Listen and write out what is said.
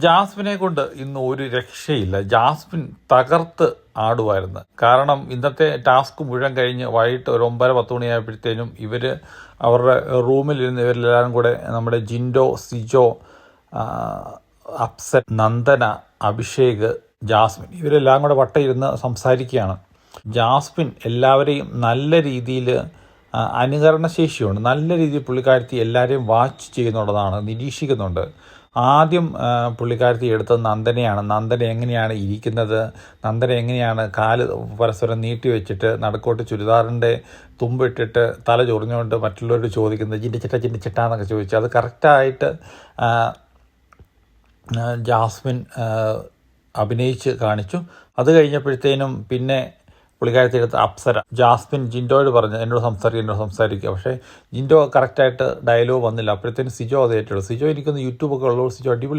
ജാസ്മിനെ കൊണ്ട് ഇന്ന് ഒരു രക്ഷയില്ല. ജാസ്മിൻ തകർത്ത് ആടുമായിരുന്നു. കാരണം ഇന്നത്തെ ടാസ്ക് മുഴുവൻ കഴിഞ്ഞ് വൈകിട്ട് ഒരു 9-10 മണിയായപ്പോഴത്തേനും അവരുടെ റൂമിലിരുന്ന് ഇവരെല്ലാവരും കൂടെ നമ്മുടെ ജിൻഡോ, സിജോ, അപ്സറ്റ്, നന്ദന, അഭിഷേക്, ജാസ്മിൻ ഇവരെല്ലാം കൂടെ വട്ടയിരുന്ന് സംസാരിക്കുകയാണ്. ജാസ്മിൻ എല്ലാവരെയും നല്ല രീതിയിൽ അനുകരണശേഷിയുണ്ട്. നല്ല രീതിയിൽ പുള്ളിക്കാരത്തി എല്ലാവരെയും വാച്ച് ചെയ്യുന്നുള്ളതാണ്, നിരീക്ഷിക്കുന്നുണ്ട്. ആദ്യം പുള്ളിക്കാരത്തി എടുത്തത് നന്ദനയാണ്. നന്ദന എങ്ങനെയാണ് ഇരിക്കുന്നത്, നന്ദന എങ്ങനെയാണ് കാല് പരസ്പരം നീട്ടി വെച്ചിട്ട് നടുക്കോട്ട് ചുരിദാറിൻ്റെ തുമ്പിട്ടിട്ട് തല ചൊറിഞ്ഞുകൊണ്ട് മറ്റുള്ളവരോട് ചോദിക്കുന്നത് ജിൻ്റെ ചിട്ട എന്നൊക്കെ ചോദിച്ചു. അത് കറക്റ്റായിട്ട് ജാസ്മിൻ അഭിനയിച്ച് കാണിച്ചു. അത് കഴിഞ്ഞപ്പോഴത്തേനും പിന്നെ പുള്ളിക്കാരത്തി എടുത്ത് അപ്സര. ജാസ്മിൻ ജിൻഡോയോട് പറഞ്ഞു എന്നോട് സംസാരിക്കുക. പക്ഷേ ജിൻഡോ കറക്റ്റായിട്ട് ഡയലോഗ് വന്നില്ല. അപ്പോഴത്തേനും സിജോ അത് ഏറ്റെടുത്തു. സിജോ എനിക്കൊന്ന് യൂട്യൂബൊക്കെ ഉള്ളൂ. സിജോ അടിപൊളി